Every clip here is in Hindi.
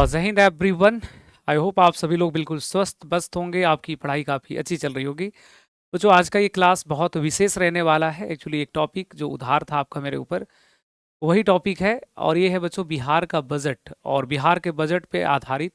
जय हिंद एवरीवन। आई होप आप सभी लोग बिल्कुल स्वस्थ मस्त होंगे, आपकी पढ़ाई काफ़ी अच्छी चल रही होगी। तो जो आज का ये क्लास बहुत विशेष रहने वाला है, एक्चुअली एक टॉपिक जो उधार था आपका मेरे ऊपर, वही टॉपिक है। और ये है बच्चों बिहार का बजट, और बिहार के बजट पे आधारित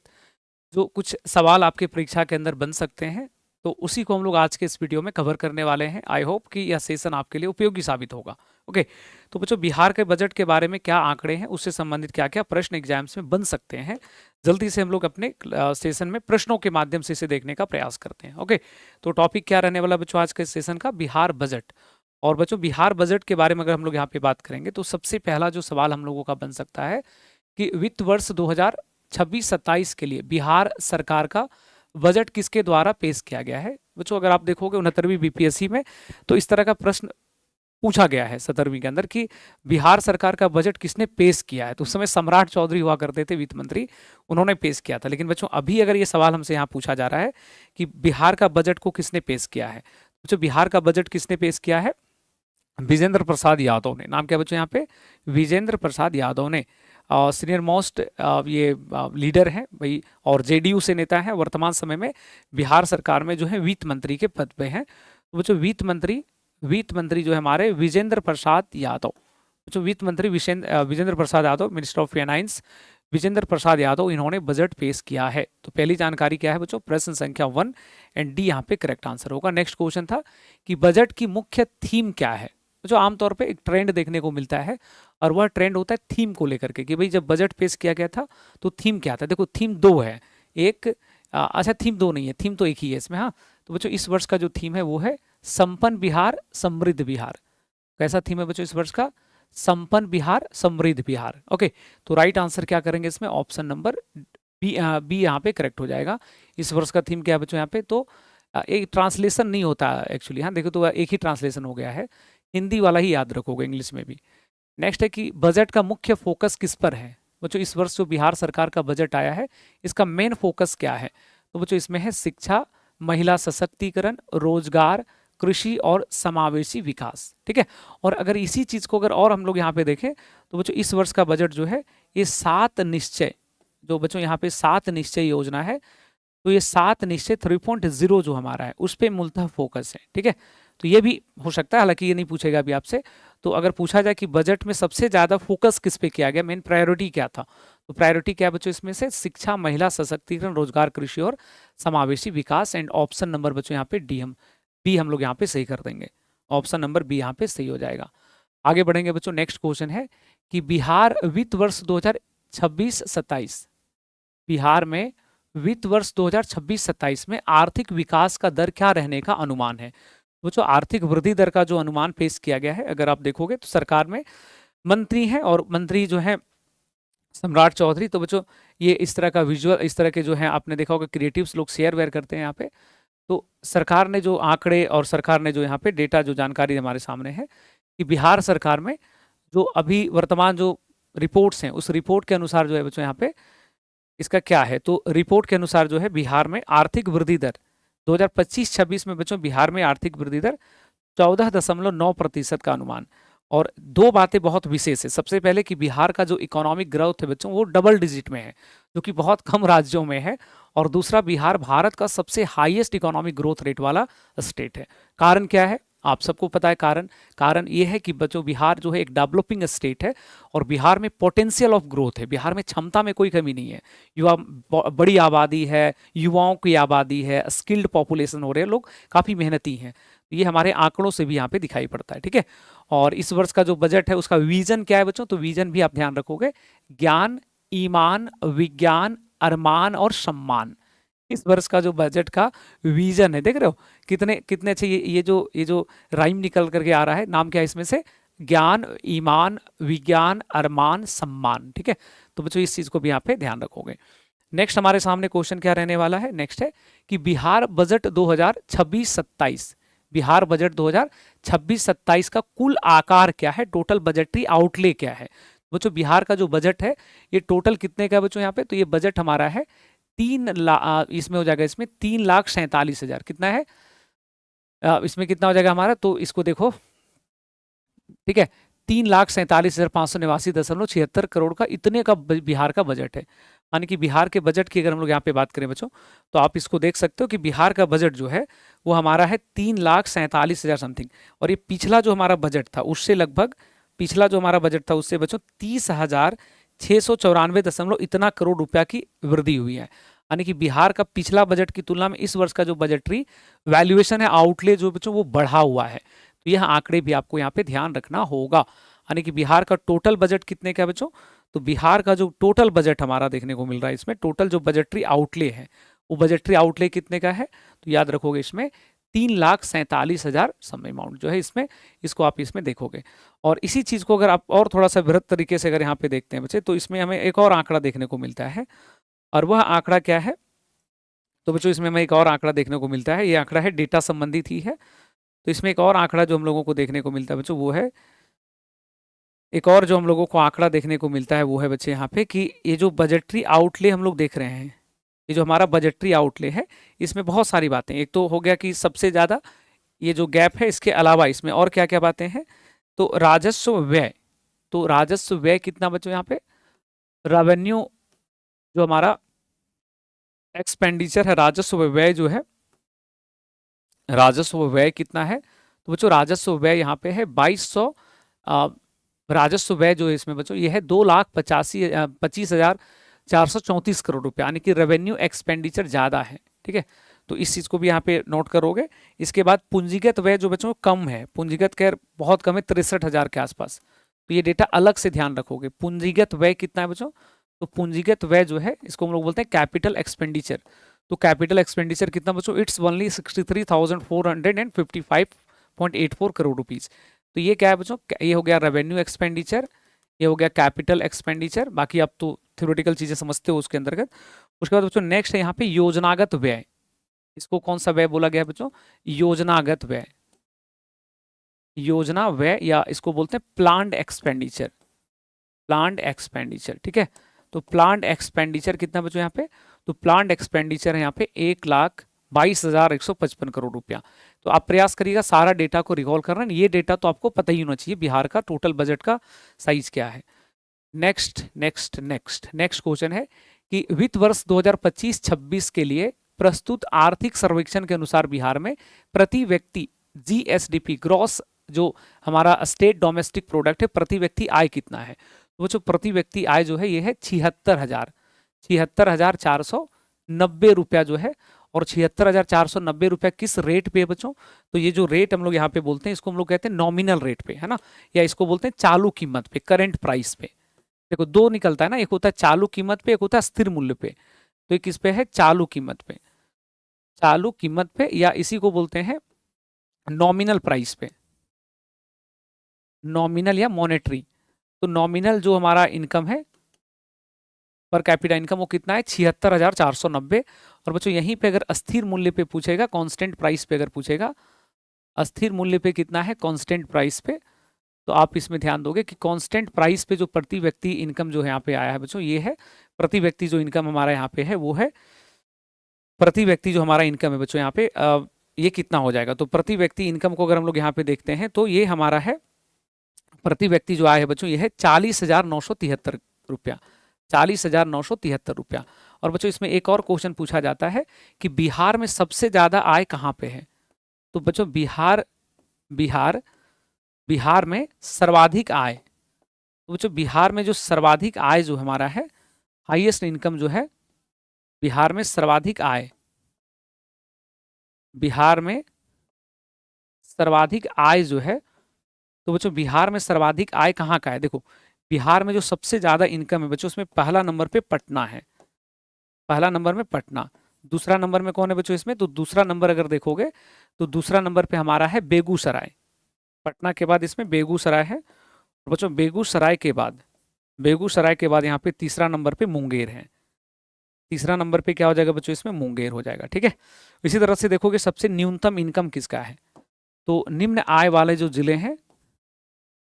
जो कुछ सवाल आपके परीक्षा के अंदर बन सकते हैं, तो उसी को हम लोग आज के इस वीडियो में कवर करने वाले हैं। आई होप कि यह सेशन आपके लिए उपयोगी साबित होगा। ओके, तो बच्चों बिहार के बजट के बारे में क्या आंकड़े हैं, उससे संबंधित क्या क्या प्रश्न एग्जाम्स में बन सकते हैं, जल्दी से हम लोग अपने सेशन में प्रश्नों के माध्यम से इसे देखने का प्रयास करते हैं। ओके, तो टॉपिक क्या रहने वाला बच्चों आज के सेशन का, बिहार बजट। और बच्चों बिहार बजट के बारे में अगर हम लोग यहाँ पे बात करेंगे, तो सबसे पहला जो सवाल हम लोगों का बन सकता है कि वित्त वर्ष 2026-27 के लिए बिहार सरकार का बजट किसके द्वारा पेश किया गया है। बच्चों अगर आप देखोगे 69वीं बीपीएससी में तो इस तरह का प्रश्न पूछा गया है 17वीं के अंदर कि बिहार सरकार का बजट किसने पेश किया है। तो उस समय सम्राट चौधरी हुआ करते थे वित्त मंत्री, उन्होंने पेश किया था। लेकिन बच्चों अभी अगर ये सवाल हमसे यहाँ पूछा जा रहा है कि बिहार का बजट को किसने पेश किया है, बच्चों बिहार का बजट किसने पेश किया है, विजेंद्र प्रसाद यादव ने। नाम क्या बच्चों यहाँ पे, विजेंद्र प्रसाद यादव ने। सीनियर मोस्ट ये लीडर हैं भाई, और जेडीयू से नेता हैं, वर्तमान समय में बिहार सरकार में जो है वित्त मंत्री के पद पे हैं। तो बच्चों वित्त मंत्री जो है हमारे विजेंद्र प्रसाद यादव, बच्चों वित्त मंत्री Vijendra Prasad Yadav, minister of finance Vijendra Prasad Yadav, इन्होंने बजट पेश किया है। तो पहली जानकारी क्या है बच्चों, प्रश्न संख्या 1 एंड डी यहाँ पे करेक्ट आंसर होगा। नेक्स्ट क्वेश्चन था कि बजट की मुख्य थीम क्या है। जो आमतौर पे एक ट्रेंड देखने को मिलता है, और वह ट्रेंड होता है थीम को लेकर के कि भाई जब बजट पेश किया गया था तो थीम क्या था। देखो थीम दो है, एक अच्छा थीम दो नहीं है, थीम तो एक ही है इसमें। हाँ, तो बच्चों इस वर्ष का जो थीम है वो है संपन्न बिहार समृद्ध बिहार। कैसा थीम है बच्चों इस वर्ष का, संपन्न बिहार समृद्ध बिहार। ओके, तो राइट आंसर क्या करेंगे इसमें, ऑप्शन नंबर बी यहाँ पे करेक्ट हो जाएगा। इस वर्ष का थीम क्या है बच्चों यहाँ पे, तो एक ट्रांसलेशन नहीं होता एक्चुअली। हाँ देखो, तो एक ही ट्रांसलेशन हो गया है, हिंदी वाला ही याद रखोगे इंग्लिश में भी। नेक्स्ट है कि बजट का मुख्य फोकस किस पर है। बच्चों इस वर्ष जो बिहार सरकार का बजट आया है, इसका मेन फोकस क्या है। तो बच्चों इसमें है शिक्षा, महिला सशक्तिकरण, रोजगार, कृषि और समावेशी विकास। ठीक है, और अगर इसी चीज को अगर और हम लोग यहाँ पे देखें तो बच्चों इस वर्ष का बजट जो है ये 7 निश्चय, जो बच्चों यहाँ पे 7 निश्चय योजना है, तो ये 7 निश्चय 3.0 जो हमारा है उस पर मूलतः फोकस है। ठीक है, तो ये भी हो सकता है, हालांकि ये नहीं पूछेगा अभी आपसे। तो अगर पूछा जाए कि बजट में सबसे ज्यादा फोकस किस पे किया गया, मेन प्रायोरिटी क्या था, तो प्रायोरिटी क्या है बच्चों इसमें से, शिक्षा, महिला सशक्तिकरण, रोजगार, कृषि और समावेशी विकास। एंड ऑप्शन नंबर बच्चों यहाँ पे बी हम लोग यहाँ पे सही कर देंगे, ऑप्शन नंबर बी यहाँ पे सही हो जाएगा। आगे बढ़ेंगे बच्चों, नेक्स्ट क्वेश्चन है कि बिहार वित्त वर्ष 2026-27, बिहार में वित्त वर्ष 2026-27 में आर्थिक विकास का दर क्या रहने का अनुमान है। वो जो आर्थिक वृद्धि दर का जो अनुमान पेश किया गया है, अगर आप देखोगे तो सरकार में मंत्री हैं, और मंत्री जो है सम्राट चौधरी। तो बच्चों ये इस तरह का विजुअल, इस तरह के जो है आपने देखा होगा क्रिएटिव्स लोग शेयर वेयर करते हैं यहाँ पे। तो सरकार ने जो आंकड़े और सरकार ने जो यहाँ पे डेटा, जो जानकारी हमारे सामने है कि बिहार सरकार में जो अभी वर्तमान जो रिपोर्ट्स हैं, उस रिपोर्ट के अनुसार जो है बच्चों यहाँ पे इसका क्या है, तो रिपोर्ट के अनुसार जो है बिहार में आर्थिक वृद्धि दर 2025-26 में बच्चों बिहार में आर्थिक वृद्धि दर 14.9% का अनुमान। और दो बातें बहुत विशेष है, सबसे पहले कि बिहार का जो इकोनॉमिक ग्रोथ है बच्चों वो डबल डिजिट में है, जो कि बहुत कम राज्यों में है। और दूसरा, बिहार भारत का सबसे हाईएस्ट इकोनॉमिक ग्रोथ रेट वाला स्टेट है। कारण क्या है, आप सबको पता है कारण ये है कि बच्चों बिहार जो है एक डेवलपिंग स्टेट है, और बिहार में पोटेंशियल ऑफ ग्रोथ है, बिहार में क्षमता में कोई कमी नहीं है। युवा बड़ी आबादी है, युवाओं की आबादी है, स्किल्ड पॉपुलेशन हो रहे हैं, लोग काफ़ी मेहनती हैं। ये हमारे आंकड़ों से भी यहाँ पे दिखाई पड़ता है। ठीक है, और इस वर्ष का जो बजट है उसका विजन क्या है बच्चों, तो विजन भी आप ध्यान रखोगे, ज्ञान, ईमान, विज्ञान, अरमान और सम्मान। इस वर्ष का जो बजट का विजन है, देख रहे हो कितने कितने अच्छे, ये जो राइम निकल करके आ रहा है, नाम क्या है इसमें से, ज्ञान, ईमान, विज्ञान, अरमान, सम्मान। ठीक है, तो बच्चों इस चीज को भी यहाँ पे ध्यान रखोगे। नेक्स्ट हमारे सामने क्वेश्चन क्या रहने वाला है, नेक्स्ट है कि बिहार बजट 2026-27, बिहार बजट 2026-27 का कुल आकार क्या है, टोटल बजटरी आउटले क्या है। बच्चों बिहार का जो बजट है ये टोटल कितने का है बच्चों यहाँ पे, तो ये बजट हमारा है 3 लाख, इसमें हो जाएगा, इसमें 3,47,000 कितना है, इसमें कितना हो जाएगा हमारा, तो इसको देखो। ठीक है, 3,47,589.76 करोड़ का, इतने का बिहार का बजट है। यानी कि बिहार के बजट की अगर हम लोग यहाँ पे बात करें बच्चों, तो आप इसको देख सकते हो कि बिहार का बजट जो है वो हमारा है 3,47,000 समथिंग। और ये पिछला जो हमारा बजट था उससे लगभग, पिछला जो हमारा बजट था उससे बच्चों 30,694 इतना करोड़ रुपया की वृद्धि हुई है। यानी कि बिहार का पिछला बजट की तुलना में इस वर्ष का जो बजटरी वैल्यूएशन है, आउटले जो बच्चों वो बढ़ा हुआ है। तो यह आंकड़े भी आपको यहाँ पे ध्यान रखना होगा। यानी कि बिहार का टोटल बजट कितने का है बच्चों, तो बिहार का जो टोटल बजट हमारा देखने को मिल रहा है इसमें, टोटल जो बजटरी आउटले है वो बजटरी आउटले कितने का है, तो याद रखोगे इसमें 3,47,000 सम अमाउंट जो है इसमें, इसको आप इसमें देखोगे। और इसी चीज़ को अगर आप और थोड़ा सा बृहत तरीके से अगर यहाँ पे देखते हैं बच्चे, तो इसमें हमें एक और आंकड़ा देखने को मिलता है। और वह आंकड़ा क्या है, तो बच्चों इसमें हमें एक और आंकड़ा देखने को मिलता है, ये आंकड़ा है डेटा संबंधित ही है। तो इसमें एक और आंकड़ा जो हम लोगों को देखने को मिलता है बच्चों वो है, एक और जो हम लोगों को आंकड़ा देखने को मिलता है वो है बच्चे यहाँ पे कि ये जो बजटरी आउटले हम लोग देख रहे हैं, ये जो हमारा बजटरी आउटले है इसमें बहुत सारी बातें, एक तो हो गया कि सबसे ज़्यादा ये जो गैप है, इसके अलावा इसमें और क्या क्या बातें हैं, तो राजस्व व्यय, तो राजस्व व्यय कितना बच्चों यहाँ पे, रेवेन्यू जो हमारा एक्सपेंडिचर है, राजस्व व्यय जो है, राजस्व व्यय कितना है, तो बच्चों राजस्व व्यय यहाँ पे है 2200, राजस्व व्यय जो है इसमें बच्चों ये है 2,25,434 करोड़ रुपया, यानी कि रेवेन्यू एक्सपेंडिचर ज़्यादा है। ठीक है, तो इस चीज़ को भी यहाँ पे नोट करोगे। इसके बाद पूंजीगत व्यय जो बच्चों कम है, पूंजीगत खैर बहुत कम है 63,000 के आसपास, तो ये डेटा अलग से ध्यान रखोगे। पूंजीगत व्यय कितना है बच्चों, तो पूंजीगत व्यय जो है इसको हम लोग बोलते हैं कैपिटल एक्सपेंडिचर। तो कैपिटल एक्सपेंडिचर कितना बच्चों, इट्स ओनली 63,455.84 करोड़ रुपीज़। तो ये क्या है बच्चों, ये हो गया रेवेन्यू एक्सपेंडिचर, ये हो गया कैपिटल एक्सपेंडिचर, बाकी आप तो थ्योरेटिकल चीज़ें समझते हो उसके अंतर्गत। उसके बाद बच्चों नेक्स्ट है यहाँ पे योजनागत व्यय, इसको कौन सा व्यय बोला गया बच्चों, योजनागत व्यय, योजना व्यय या इसको बोलते हैं प्लान्ड एक्सपेंडिचर, प्लान्ड एक्सपेंडिचर। ठीक है, तो प्लान्ड एक्सपेंडिचर कितना बच्चों यहाँ पे, तो प्लान्ड एक्सपेंडिचर है यहाँ पे 1,22,155 करोड़ रुपया। तो आप प्रयास करिएगा सारा डेटा को रिकॉल करना, ये डेटा तो आपको पता ही होना चाहिए बिहार का टोटल बजट का साइज क्या है। Next next next next question है कि वित्त वर्ष 2025-26 के लिए प्रस्तुत आर्थिक सर्वेक्षण के अनुसार बिहार में प्रति व्यक्ति जीएसडीपी ग्रॉस जो हमारा स्टेट डोमेस्टिक प्रोडक्ट है, प्रति व्यक्ति आय कितना है, तो जो प्रति व्यक्ति आय जो है ये है 76,490 रुपया जो है। और 76,490 रुपया किस रेट पे है बच्चों, तो ये जो रेट हम लोग यहाँ पे बोलते हैं इसको हम लोग कहते हैं नॉमिनल रेट पे, है ना, या इसको बोलते हैं चालू कीमत पे, करेंट प्राइस पे। देखो दो निकलता है ना, एक होता है चालू कीमत पे, एक होता है स्थिर मूल्य पे। तो ये किस पे है, चालू कीमत पे, चालू कीमत पे, या इसी को बोलते हैं नॉमिनल प्राइस पे, नॉमिनल या मॉनेटरी। तो नॉमिनल जो हमारा इनकम है, पर कैपिटा इनकम, वो कितना है 76,490। और बच्चों यहीं पे अगर अस्थिर मूल्य पे पूछेगा, कांस्टेंट प्राइस पे अगर पूछेगा, अस्थिर मूल्य पे कितना है, कांस्टेंट प्राइस पे, तो आप इसमें ध्यान दोगे कि कांस्टेंट प्राइस पे जो प्रति व्यक्ति इनकम जो यहाँ पे आया है बच्चों, ये है प्रति व्यक्ति जो इनकम हमारा यहाँ पे है वो है, प्रति व्यक्ति जो हमारा इनकम है बच्चों यहाँ पे ये कितना हो जाएगा, तो प्रति व्यक्ति इनकम को अगर हम लोग यहाँ पे देखते हैं तो ये हमारा है, प्रति व्यक्ति जो आय है बच्चों ये है 40,973 रुपया, 40,973 रुपया। और बच्चों इसमें एक और क्वेश्चन पूछा जाता है कि बिहार में सबसे ज्यादा आय कहाँ पे है, तो बच्चों बिहार बिहार बिहार में सर्वाधिक आय, तो बच्चों बिहार में जो सर्वाधिक आय जो हमारा है, हाईएस्ट इनकम जो है बिहार में सर्वाधिक आय, बिहार में सर्वाधिक आय जो है, तो बच्चों बिहार में सर्वाधिक आय कहाँ का है, देखो बिहार में जो सबसे ज्यादा इनकम है बच्चों उसमें पहला नंबर पे पटना है, पहला नंबर में पटना। दूसरा नंबर में कौन है बच्चों इसमें, तो दूसरा नंबर अगर देखोगे तो दूसरा नंबर पे हमारा है बेगूसराय, पटना के बाद इसमें बेगूसराय है। और बच्चों बेगूसराय के बाद, बेगूसराय के बाद यहाँ पे तीसरा नंबर पे मुंगेर है, तीसरा नंबर पे क्या हो जाएगा बच्चों इसमें, मुंगेर हो जाएगा। ठीक है, इसी तरह से देखोगे सबसे न्यूनतम इनकम किसका है, तो निम्न आय वाले जो जिले हैं,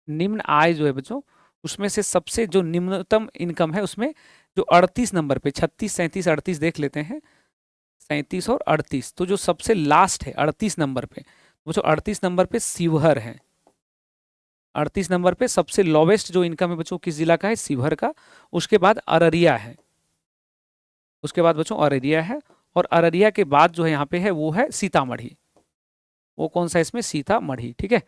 निम्न आय जो है बच्चों उसमें से सबसे जो निम्नतम इनकम है उसमें जो 38 नंबर पे, 36, 37, 38 देख लेते हैं, 37 और 38, तो जो सबसे लास्ट है 38 नंबर पे, वो जो 38 नंबर पे शिवहर है, 38 नंबर पे सबसे लोवेस्ट जो इनकम है बच्चों किस जिला का है, शिवहर का। उसके बाद अररिया है, उसके बाद बच्चों अररिया है, और अररिया के बाद जो है यहाँ पे है वो है सीतामढ़ी। वो कौन सा इसमें, सीतामढ़ी, ठीक है।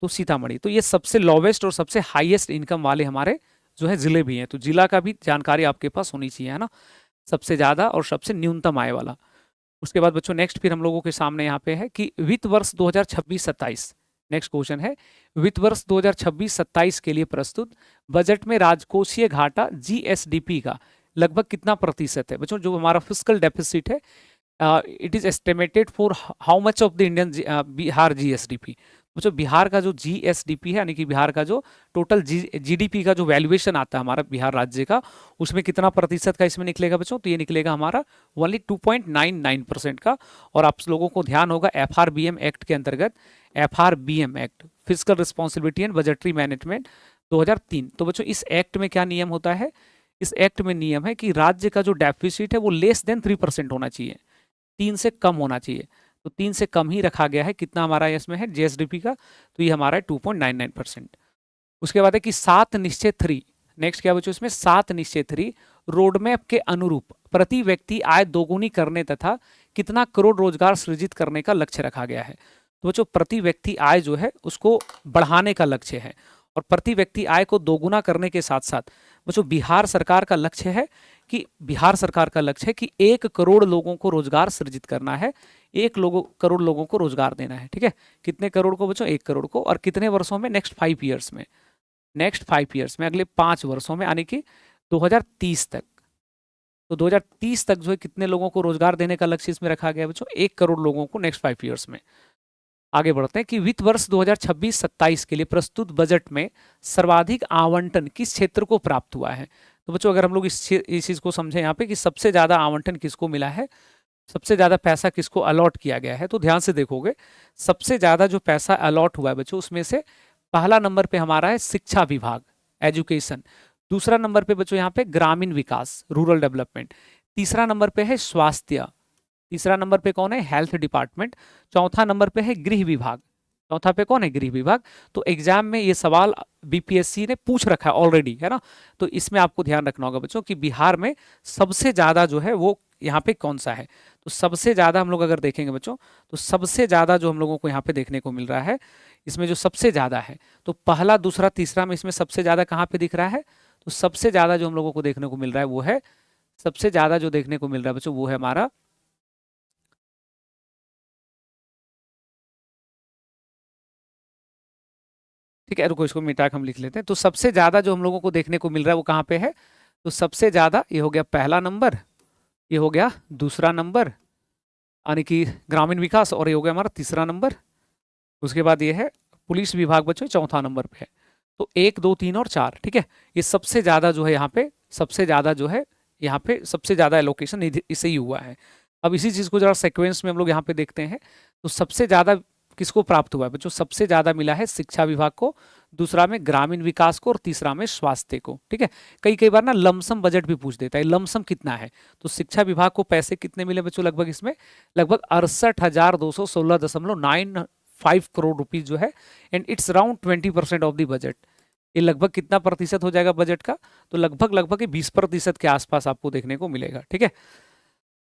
तो सीतामढ़ी, तो ये सबसे लोवेस्ट और सबसे हाईएस्ट इनकम वाले हमारे जो है जिले भी हैं। तो जिला का भी जानकारी आपके पास होनी चाहिए, है ना, सबसे ज्यादा और सबसे न्यूनतम आय वाला। उसके बाद बच्चों नेक्स्ट फिर हम लोगों के सामने यहाँ पे है कि वित्त वर्ष 2026-27, नेक्स्ट क्वेश्चन है, वित्त वर्ष 2026-27 के लिए प्रस्तुत बजट में राजकोषीय घाटा जीएसडीपी का लगभग कितना प्रतिशत है। बच्चों जो हमारा फिस्कल डेफिसिट है, it is estimated for how much of the Indian Bihar GSDP. बच्चों बिहार का जो जीएसडीपी है, यानी कि बिहार का जो टोटल जीडीपी का जो वैल्यूएशन आता है हमारा बिहार राज्य का, उसमें कितना प्रतिशत का इसमें निकलेगा बच्चों, तो ये निकलेगा हमारा ओनली 2.99% का। और आप लोगों को ध्यान होगा एफआरबीएम एक्ट के अंतर्गत, FRBM act physical responsibility and budgetary management 2003, तो बच्चों इस एक्ट में क्या नियम होता है, इस एक्ट में नियम है कि राज्य का जो डेफिसिट है वो लेस देन 3% होना चाहिए, 3 से कम होना चाहिए। तो 3 से कम ही रखा गया है, कितना हमारा इसमें है जीएसडीपी का, तो ये हमारा है 2.99%। उसके बाद है कि 7 निश्चय 3, नेक्स्ट क्या बच्चों इसमें, 7 निश्चय 3 रोडमैप के अनुरूप प्रति व्यक्ति आय दोगुनी करने तथा कितना करोड़ रोजगार सृजित करने का लक्ष्य रखा गया है। तो बच्चों प्रति व्यक्ति आय जो है उसको बढ़ाने का लक्ष्य है, और प्रति व्यक्ति आय को दोगुना करने के साथ साथ बच्चों बिहार सरकार का लक्ष्य है कि 1 करोड़ लोगों को रोजगार सृजित करना है, 1 करोड़ लोगों को रोजगार देना है, ठीक है। कितने करोड़ को बच्चों, 1 करोड़ को, और कितने वर्षों में, नेक्स्ट 5 ईयर्स में, नेक्स्ट 5 ईयर्स में, अगले 5 वर्षों में, यानी कि 2030 तक। तो 2030 तक जो है कितने लोगों को रोजगार देने का लक्ष्य इसमें रखा गया है बच्चों, 1 करोड़ लोगों को नेक्स्ट 5 ईयर्स में। आगे बढ़ते हैं कि वित्त वर्ष 2026-27 के लिए प्रस्तुत बजट में सर्वाधिक आवंटन किस क्षेत्र को प्राप्त हुआ है। तो बच्चों अगर हम लोग इस चीज को समझें यहाँ पे कि सबसे ज्यादा आवंटन किसको मिला है, सबसे ज्यादा पैसा किसको अलॉट किया गया है, तो ध्यान से देखोगे सबसे ज्यादा जो पैसा अलॉट हुआ है बच्चों उसमें से पहला नंबर पे हमारा है शिक्षा विभाग, एजुकेशन। दूसरा नंबर पे बच्चों यहाँ पे ग्रामीण विकास, रूरल डेवलपमेंट। तीसरा नंबर पे है स्वास्थ्य। तीसरा नंबर पे कौन है, हेल्थ डिपार्टमेंट। चौथा नंबर पे है गृह विभाग। चौथा पे कौन है, गृह विभाग। तो एग्जाम में ये सवाल बीपीएससी ने पूछ रखा है ऑलरेडी, है ना। तो इसमें आपको ध्यान रखना होगा बच्चों कि बिहार में सबसे ज्यादा जो है वो यहाँ पे कौन सा है। तो सबसे ज्यादा हम लोग अगर देखेंगे बच्चों, तो सबसे ज्यादा जो हम लोगों को यहाँ पे देखने को मिल रहा है, इसमें जो सबसे ज्यादा है, तो पहला दूसरा तीसरा में इसमें सबसे ज्यादा कहाँ पे दिख रहा है, तो सबसे ज्यादा जो हम लोगों को देखने को मिल रहा है वो है, सबसे ज्यादा जो देखने को मिल रहा है बच्चों वो है हमारा, ठीक है, रुको इसको मिटा के हम लिख लेते हैं। तो सबसे ज्यादा जो हम लोगों को देखने को मिल रहा है वो कहाँ पे है, तो सबसे ज्यादा ये हो गया पहला नंबर, ये हो गया दूसरा नंबर यानी कि ग्रामीण विकास, और ये हो गया हमारा तीसरा नंबर। उसके बाद ये है पुलिस विभाग बच्चों, चौथा नंबर पे है। तो 1, 2, 3 और 4, ठीक है, ये सबसे ज्यादा जो है यहाँ पे, सबसे ज्यादा जो है यहाँ पे सबसे ज्यादा एलोकेशन इसे ही हुआ है। अब इसी चीज को जरा सीक्वेंस में हम लोग यहाँ पे देखते हैं। तो सबसे ज्यादा किसको प्राप्त हुआ है बच्चों, सबसे ज्यादा मिला है शिक्षा विभाग को, दूसरा में ग्रामीण विकास को, और तीसरा में स्वास्थ्य को, ठीक है। कई कई बार ना लमसम बजट भी पूछ देता है, लमसम कितना है। तो शिक्षा विभाग को पैसे कितने मिले बच्चों, लगभग इसमें लगभग 68,216.95 करोड़ रुपीज जो है, and it's around 20% of the budget. ये लगभग कितना प्रतिशत हो जाएगा बजट का, तो लगभग लगभग 20% के आसपास आपको देखने को मिलेगा, ठीक है।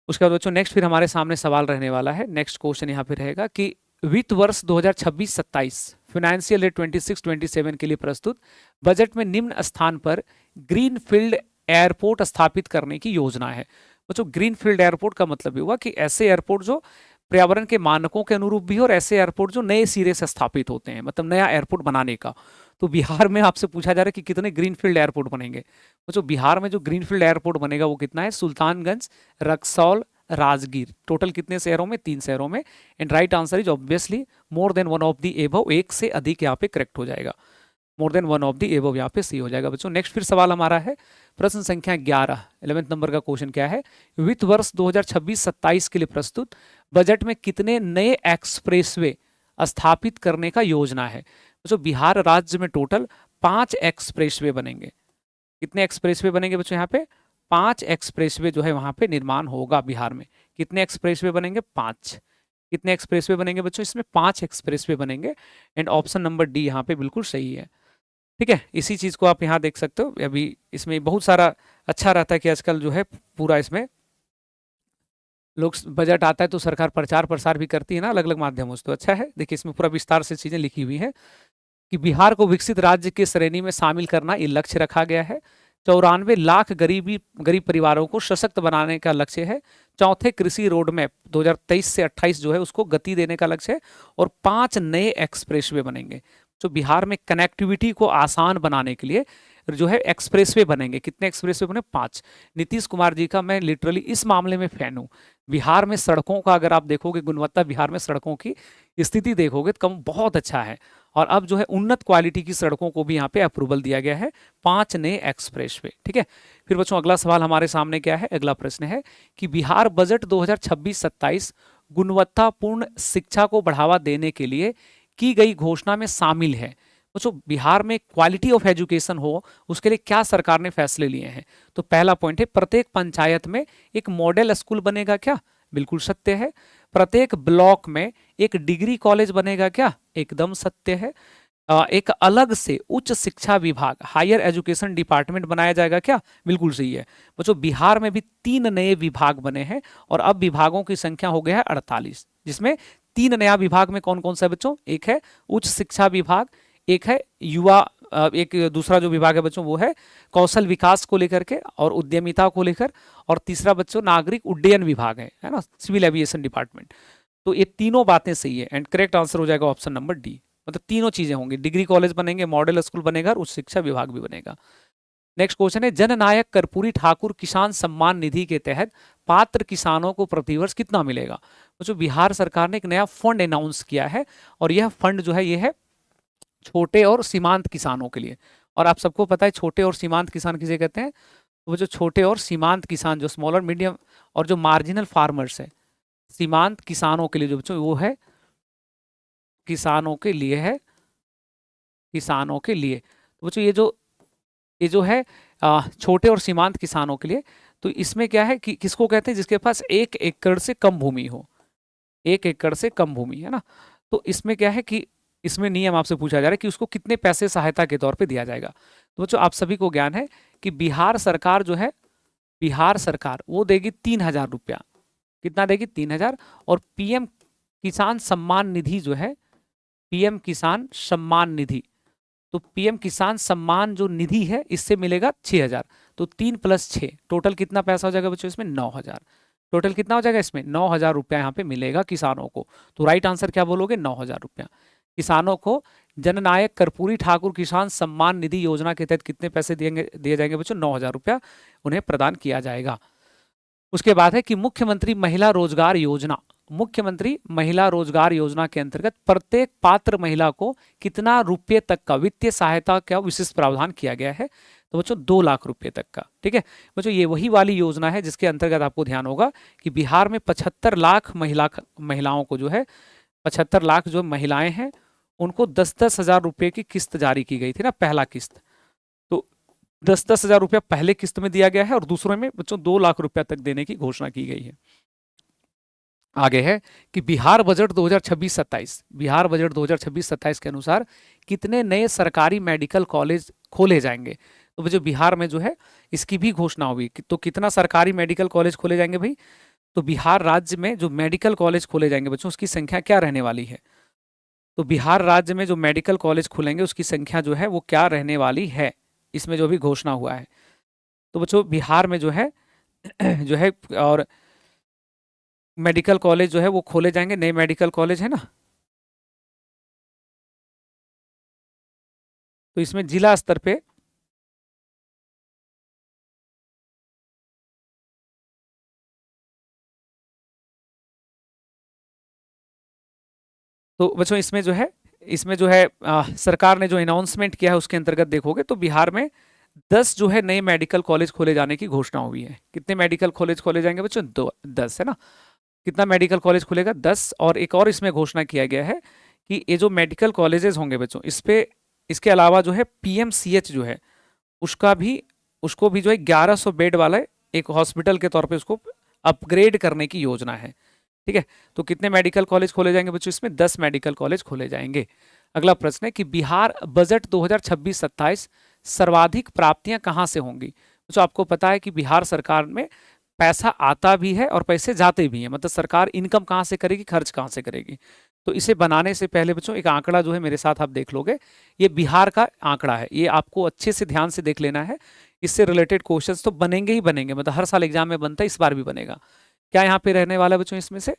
उसके बाद बच्चों नेक्स्ट फिर हमारे सामने सवाल रहने वाला है, नेक्स्ट क्वेश्चन यहाँ पे रहेगा कि वित्त वर्ष 2026-27 फाइनेंशियल ईयर 26-27 के लिए प्रस्तुत बजट में निम्न स्थान पर ग्रीनफील्ड एयरपोर्ट स्थापित करने की योजना है। बच्चों ग्रीनफील्ड एयरपोर्ट का मतलब ये हुआ कि ऐसे एयरपोर्ट जो पर्यावरण के मानकों के अनुरूप भी हो, और ऐसे एयरपोर्ट जो नए सिरे से स्थापित होते हैं, मतलब नया एयरपोर्ट बनाने का। तो बिहार में आपसे पूछा जा रहा है कि कितने ग्रीनफील्ड एयरपोर्ट बनेंगे। बच्चों बिहार में जो ग्रीनफील्ड एयरपोर्ट बनेगा वो कितना है, सुल्तानगंज, रक्सौल, राजगीर, टोटल कितने शहरों में, 3 शहरों में। And right answer is obviously more than one of the above, एक से अधिक यहाँ पे करेक्ट हो जाएगा, more than one of the above यहाँ पे सी हो जाएगा बच्चों। नेक्स्ट फिर सवाल हमारा है प्रश्न संख्या 11, 11वें नंबर का क्वेश्चन क्या है, वित्त वर्ष 2026-27 के लिए प्रस्तुत बजट में कितने नए एक्सप्रेसवे स्थापित करने का योजना है। बच्चों बिहार राज्य में टोटल 5 एक्सप्रेसवे बनेंगे। कितने एक्सप्रेसवे बनेंगे बच्चों, यहाँ पे 5 एक्सप्रेसवे जो है वहां पे निर्माण होगा बिहार में। कितने एक्सप्रेसवे बनेंगे, 5। कितने एक्सप्रेसवे बनेंगे बच्चों, इसमें 5 एक्सप्रेसवे बनेंगे, एंड ऑप्शन नंबर डी यहाँ पे बिल्कुल सही है, ठीक है। इसी चीज को आप यहाँ देख सकते हो। अभी इसमें बहुत सारा अच्छा रहता है कि आजकल जो है पूरा इसमें लोग बजट आता है तो सरकार प्रचार प्रसार भी करती है ना अलग अलग माध्यमों से, तो अच्छा है। देखिए इसमें पूरा विस्तार से चीजें लिखी हुई है कि बिहार को विकसित राज्य की श्रेणी में शामिल करना ये लक्ष्य रखा गया है। 94 लाख गरीब परिवारों को सशक्त बनाने का लक्ष्य है। चौथे कृषि रोड मैप 2023 से 28 जो है उसको गति देने का लक्ष्य है। और 5 नए एक्सप्रेसवे बनेंगे जो बिहार में कनेक्टिविटी को आसान बनाने के लिए जो है एक्सप्रेसवे बनेंगे। कितने एक्सप्रेसवे बने? 5। नीतीश कुमार जी का मैं लिटरली इस मामले में फैन हूँ। बिहार में सड़कों का अगर आप देखोगे, गुणवत्ता बिहार में सड़कों की स्थिति देखोगे तो कम बहुत अच्छा है। और अब जो है उन्नत क्वालिटी की सड़कों को भी यहाँ पे अप्रूवल दिया गया है, 5 नए एक्सप्रेसवे। ठीक है, फिर बच्चों अगला सवाल हमारे सामने क्या है? अगला प्रश्न है कि बिहार बजट 2026-27 गुणवत्तापूर्ण शिक्षा को बढ़ावा देने के लिए की गई घोषणा में शामिल है। बच्चों बिहार में क्वालिटी ऑफ एजुकेशन हो उसके लिए क्या सरकार ने फैसले लिए हैं? तो पहला पॉइंट है प्रत्येक पंचायत में एक मॉडल स्कूल बनेगा। क्या? बिल्कुल सत्य है। प्रत्येक ब्लॉक में एक डिग्री कॉलेज बनेगा। क्या? एकदम सत्य है। एक अलग से उच्च शिक्षा विभाग, हायर एजुकेशन डिपार्टमेंट बनाया जाएगा। क्या? बिल्कुल सही है। बच्चों बिहार में भी 3 नए विभाग बने हैं और अब विभागों की संख्या हो गया है 48, जिसमें 3 नया विभाग में कौन कौन सा है बच्चों? एक है उच्च शिक्षा विभाग, एक है युवा, एक दूसरा जो विभाग है बच्चों वो है कौशल विकास को लेकर के और उद्यमिता को लेकर, और तीसरा बच्चों नागरिक उड्डयन विभाग है ना, सिविल एविएशन डिपार्टमेंट। तो ये तीनों बातें सही है एंड करेक्ट आंसर हो जाएगा ऑप्शन नंबर डी। मतलब तीनों चीजें होंगी, डिग्री कॉलेज बनेंगे, मॉडल स्कूल बनेगा और उच्च शिक्षा विभाग भी बनेगा। नेक्स्ट क्वेश्चन है जननायक कर्पूरी ठाकुर किसान सम्मान निधि के तहत पात्र किसानों को प्रतिवर्ष कितना मिलेगा? जो बिहार सरकार ने एक नया फंड अनाउंस किया है और यह फंड जो है ये है छोटे और सीमांत किसानों के लिए। और आप सबको पता है छोटे और सीमांत किसान किसे कहते हैं? वो जो छोटे और सीमांत किसान, जो स्मॉलर मीडियम और जो मार्जिनल फार्मर्स है, सीमांत किसानों के लिए जो बच्चों वो है किसानों के लिए है, किसानों के लिए। तो बच्चों ये जो है छोटे और सीमांत किसानों के लिए, तो इसमें क्या है कि किसको कहते हैं? जिसके पास 1 एकड़ से कम भूमि हो, 1 एकड़ से कम भूमि है ना। तो इसमें क्या है कि इसमें नियम आपसे पूछा जा रहा है कि उसको कितने पैसे सहायता के तौर पे दिया जाएगा। तो बच्चों आप सभी को ज्ञान है कि बिहार सरकार जो है, बिहार सरकार वो देगी 3,000 रुपया। कितना देगी? 3,000। और पीएम किसान सम्मान निधि जो है, पीएम किसान सम्मान निधि, तो पीएम किसान सम्मान जो निधि है इससे मिलेगा 6,000। तो 3 + 6 टोटल कितना पैसा हो जाएगा बच्चों? इसमें 9,000। टोटल कितना हो जाएगा? इसमें 9,000 रुपया यहाँ पे मिलेगा किसानों को। तो राइट आंसर क्या बोलोगे? 9,000 रुपया। किसानों को जननायक कर्पूरी ठाकुर किसान सम्मान निधि योजना के तहत कितने पैसे दिए जाएंगे बच्चों? 9,000 रुपया उन्हें प्रदान किया जाएगा। उसके बाद है कि मुख्यमंत्री महिला रोजगार योजना, मुख्यमंत्री महिला रोजगार योजना के अंतर्गत प्रत्येक पात्र महिला को कितना रुपये तक का वित्तीय सहायता का विशेष प्रावधान किया गया है? तो बच्चों 2 लाख रुपए तक का। ठीक है बच्चों, ये वही वाली योजना है जिसके अंतर्गत आपको ध्यान होगा कि बिहार में 75 लाख महिलाओं को जो है, 75 लाख जो महिलाएं हैं उनको 10-10 हजार रुपए की किस्त जारी की गई थी ना, पहला किस्त। तो 10-10 हजार रुपया पहले किस्त में दिया गया है और दूसरे में बच्चों 2 लाख रुपया तक देने की घोषणा की गई है। आगे है कि बिहार बजट 2026-27, बिहार बजट 2026-27 के अनुसार कितने नए सरकारी मेडिकल कॉलेज खोले जाएंगे? तो जो बिहार में जो है इसकी भी घोषणा हुई तो कितना सरकारी मेडिकल कॉलेज खोले जाएंगे भाई? तो बिहार राज्य में जो मेडिकल कॉलेज खोले जाएंगे बच्चों उसकी संख्या क्या रहने वाली है? तो बिहार राज्य में जो मेडिकल कॉलेज खुलेंगे उसकी संख्या जो है वो क्या रहने वाली है, इसमें जो भी घोषणा हुआ है। तो बच्चों बिहार में जो है जो है और मेडिकल कॉलेज जो है वो खोले जाएंगे, नए मेडिकल कॉलेज है ना। तो इसमें जिला स्तर पे तो बच्चों इसमें जो है सरकार ने जो अनाउंसमेंट किया है उसके अंतर्गत देखोगे तो बिहार में 10 जो है नए मेडिकल कॉलेज खोले जाने की घोषणा हुई है। कितने मेडिकल कॉलेज खोले जाएंगे बच्चों? 10 है ना। कितना मेडिकल कॉलेज खुलेगा? 10। और एक और इसमें घोषणा किया गया है कि ये जो मेडिकल कॉलेजेस होंगे बच्चों इस पे इसके अलावा जो है पीएमसीएच जो है उसको भी जो है 1100 बेड वाला एक हॉस्पिटल के तौर पे उसको अपग्रेड करने की योजना है। ठीक है, तो कितने मेडिकल कॉलेज खोले जाएंगे बच्चों? इसमें 10 मेडिकल कॉलेज खोले जाएंगे। अगला प्रश्न है कि बिहार बजट 2026-27 सर्वाधिक प्राप्तियां कहां से होंगी? तो आपको पता है कि बिहार सरकार में पैसा आता भी है और पैसे जाते भी हैं, मतलब सरकार इनकम कहाँ से करेगी, खर्च कहाँ से करेगी। तो इसे बनाने से पहले बच्चों एक आंकड़ा जो है मेरे साथ आप देख लोगे, ये बिहार का आंकड़ा है, ये आपको अच्छे से ध्यान से देख लेना है। इससे रिलेटेड क्वेश्चंस तो बनेंगे ही बनेंगे, मतलब हर साल एग्जाम में बनता है, इस बार भी बनेगा। क्या यहाँ पे रहने वाला है बच्चों इसमें से?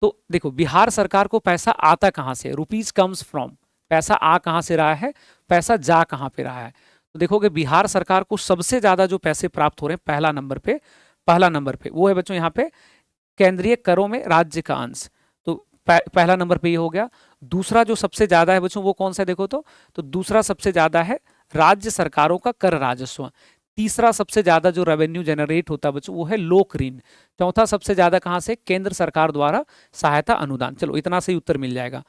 तो देखो बिहार सरकार को पैसा आता कहाँ से, रुपीज कम्स फ्रॉम, पैसा आ कहाँ से रहा है, पैसा जा कहाँ पे रहा है। तो देखोगे बिहार सरकार को सबसे ज्यादा जो पैसे प्राप्त हो रहे हैं पहला नंबर पे वो है बच्चों यहाँ पे केंद्रीय करों में राज्य का अंश। तो पहला नंबर पे ये हो गया। दूसरा जो सबसे ज्यादा है बच्चों वो कौन सा है देखो तो दूसरा सबसे ज्यादा है राज्य सरकारों का कर राजस्व। तीसरा सबसे ज्यादा जो रेवेन्यू जनरेट होता है बच्चों वो है लोक ऋण। चौथा सबसे ज्यादा कहां से, केंद्र सरकार द्वारा सहायता अनुदान। चलो इतना सही उत्तर मिल जाएगा।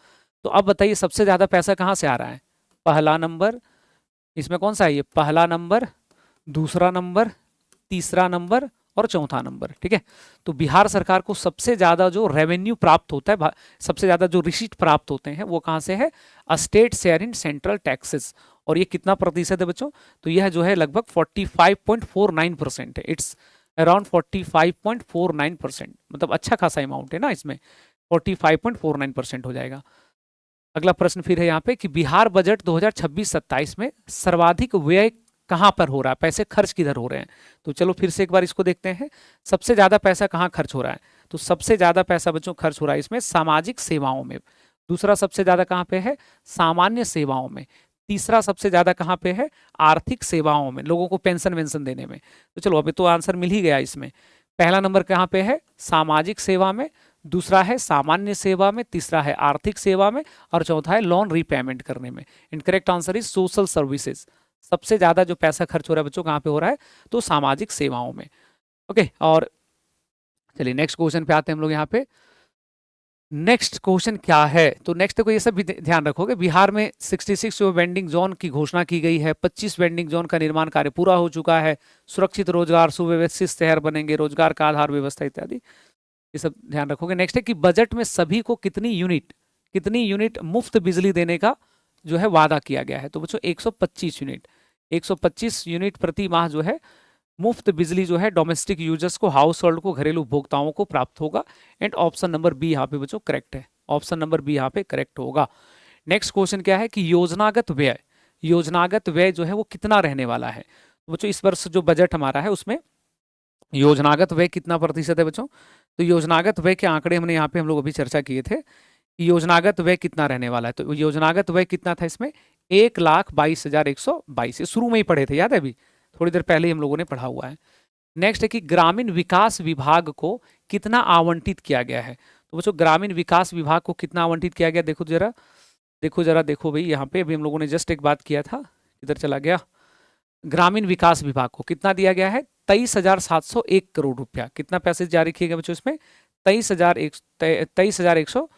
तो अब बताइए सबसे ज्यादा पैसा कहां से आ रहा है? पहला नंबर, इसमें कौन सा है ये, पहला नंबर, दूसरा नंबर, तीसरा नंबर और चौथा नंबर। ठीक है, तो बिहार सरकार को सबसे ज्यादा जो रेवेन्यू प्राप्त होता है, सबसे ज्यादा जो रिसीट प्राप्त होते हैं वो कहां से है, state share in central taxes. और ये कितना प्रतिशत है बच्चों? तो यह जो है लगभग 45.49% है। इट्स अराउंड 45.49%, मतलब अच्छा खासा अमाउंट है ना, इसमें 45.49% हो जाएगा। अगला प्रश्न फिर है यहाँ पे कि बिहार बजट 2026-27 में सर्वाधिक व्यय कहां पर हो रहा है, पैसे खर्च किधर हो रहे हैं। तो चलो फिर से एक बार इसको देखते हैं, सबसे ज्यादा पैसा कहां खर्च हो रहा है। तो सबसे ज्यादा पैसा बच्चों खर्च हो रहा है इसमें सामाजिक सेवाओं में। दूसरा सबसे ज्यादा कहां पे है, सामान्य सेवाओं में। तीसरा सबसे ज्यादा कहां पे है, आर्थिक सेवाओं में, लोगों को पेंशन वेंशन देने में। तो चलो अभी तो आंसर मिल ही गया इसमें। पहला नंबर कहां पे है, सामाजिक सेवा में, दूसरा है सामान्य सेवा में, तीसरा है आर्थिक सेवा में और चौथा है लोन रीपेमेंट करने में। Incorrect answer is social services. सबसे ज्यादा जो पैसा खर्च हो रहा है बच्चों कहां पे हो रहा है, तो सामाजिक सेवाओं में। ओके, और चलिए नेक्स्ट क्वेश्चन पे आते हैं हम लोग यहाँ पे। नेक्स्ट क्वेश्चन क्या है, तो नेक्स्ट को ये सब भी ध्यान रखोगे। बिहार में 66 जो वेंडिंग जोन की घोषणा की गई है, 25 वेंडिंग जोन का निर्माण कार्य पूरा हो चुका है, सुरक्षित रोजगार, सुव्यवस्थित शहर बनेंगे, रोजगार का आधार व्यवस्था इत्यादि, ये सब ध्यान रखोगे। नेक्स्ट है कि बजट में सभी को कितनी यूनिट मुफ्त बिजली देने का जो है वादा किया गया है। तो बच्चों 125 यूनिट प्रति माह जो है मुफ्त बिजली जो है डोमेस्टिक यूजर्स को, हाउस होल्ड को, घरेलू उपभोक्ताओं को प्राप्त होगा। एंड ऑप्शन नंबर बी यहाँ पे बच्चों करेक्ट है, ऑप्शन नंबर बी यहाँ पे करेक्ट होगा। नेक्स्ट क्वेश्चन क्या है कि योजनागत व्यय जो है वो कितना रहने वाला है। तो बच्चों इस वर्ष जो बजट हमारा है उसमें योजनागत व्यय कितना प्रतिशत है बच्चों। तो योजनागत व्यय के आंकड़े हमने यहाँ पे हम लोग अभी चर्चा किए थे कि योजनागत व्यय कितना रहने वाला है। तो योजनागत व्यय कितना था इसमें, 1,22,122, शुरू में ही पढ़े थे, याद है, अभी थोड़ी देर पहले ही हम लोगों ने पढ़ा हुआ है। नेक्स्ट है कि ग्रामीण विकास विभाग को कितना आवंटित किया गया है। तो बच्चों ग्रामीण विकास विभाग को कितना आवंटित किया गया, देखो जरा देखो भाई, यहाँ पे अभी हम लोगों ने जस्ट एक बात किया था, इधर चला गया। ग्रामीण विकास विभाग को कितना दिया गया है, 23,701 करोड़ रुपया। कितना पैसे जारी किए गए बच्चों इसमें, 23,100।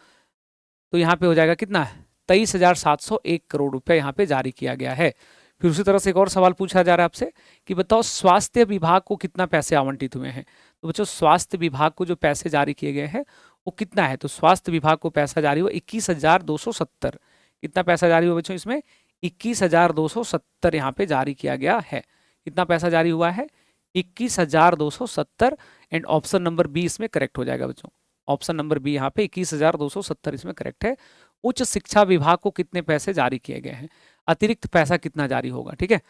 तो यहाँ पे हो जाएगा कितना, 23,701 करोड़ रुपया यहाँ पे जारी किया गया है। फिर उसी तरह से एक और सवाल पूछा जा रहा है आपसे कि बताओ स्वास्थ्य विभाग को कितना पैसे आवंटित हुए हैं। तो बच्चों स्वास्थ्य विभाग को जो पैसे जारी किए गए हैं वो कितना है। तो स्वास्थ्य विभाग को पैसा जारी हुआ 21,270। कितना पैसा जारी हुआ बच्चों इसमें, 21,270 यहाँ पे जारी किया गया है। कितना पैसा जारी हुआ है, 21,270। एंड ऑप्शन नंबर बी इसमें करेक्ट हो जाएगा बच्चों, ऑप्शन नंबर बी यहाँ पे 21,270 इसमें करेक्ट है। उच्च शिक्षा विभाग को कितने पैसे जारी किए गए हैं, अतिरिक्त पैसा कितना जारी होगा। ठीक है,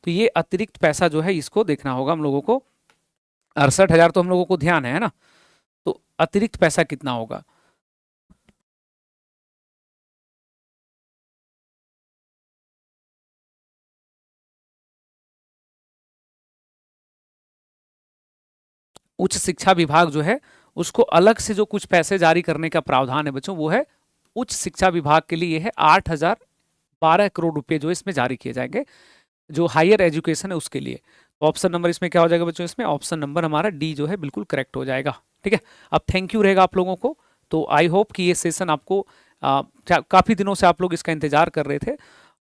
तो ये अतिरिक्त पैसा जो है इसको देखना होगा हम लोगों को। 68,000 तो हम लोगों को ध्यान है ना, तो अतिरिक्त पैसा कितना होगा। उच्च शिक्षा विभाग जो है उसको अलग से जो कुछ पैसे जारी करने का प्रावधान है बच्चों, वो है उच्च शिक्षा विभाग के लिए है 8,012 करोड़ रुपए जो इसमें जारी किए जाएंगे, जो हायर एजुकेशन है उसके लिए। ऑप्शन नंबर इसमें क्या हो जाएगा बच्चों, इसमें ऑप्शन नंबर हमारा डी जो है बिल्कुल करेक्ट हो जाएगा। ठीक है, अब थैंक यू रहेगा आप लोगों को। तो आई होप कि ये सेशन आपको काफ़ी दिनों से आप लोग इसका इंतजार कर रहे थे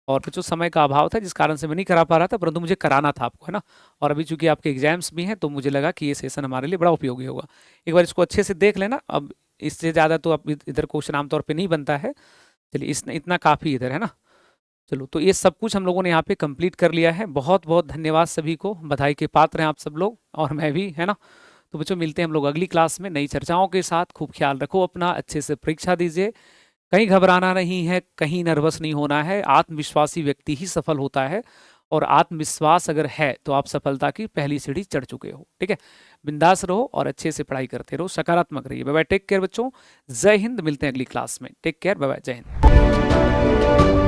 और बच्चों समय का अभाव था जिस कारण से मैं नहीं करा पा रहा था, परंतु मुझे कराना था आपको, है ना। और अभी चूंकि आपके एग्जाम्स भी हैं तो मुझे लगा कि ये सेशन हमारे लिए बड़ा उपयोगी होगा। एक बार इसको अच्छे से देख लेना, अब इससे ज़्यादा तो अब इधर क्वेश्चन आमतौर पर नहीं बनता है। चलिए इतना काफ़ी इधर है ना। चलो तो ये सब कुछ हम लोगों ने यहाँ पे कंप्लीट कर लिया है। बहुत बहुत धन्यवाद सभी को, बधाई के पात्र हैं आप सब लोग और मैं भी, है ना। तो बच्चों मिलते हैं हम लोग अगली क्लास में नई चर्चाओं के साथ। खूब ख्याल रखो अपना, अच्छे से परीक्षा दीजिए, कहीं घबराना नहीं है, कहीं नर्वस नहीं होना है। आत्मविश्वासी व्यक्ति ही सफल होता है, और आत्मविश्वास अगर है तो आप सफलता की पहली सीढ़ी चढ़ चुके हो। ठीक है, बिंदास रहो और अच्छे से पढ़ाई करते रहो, सकारात्मक रहिए। बाय बाय, टेक केयर बच्चों, जय हिंद। मिलते हैं अगली क्लास में। टेक केयर, बाय बाय, जय हिंद।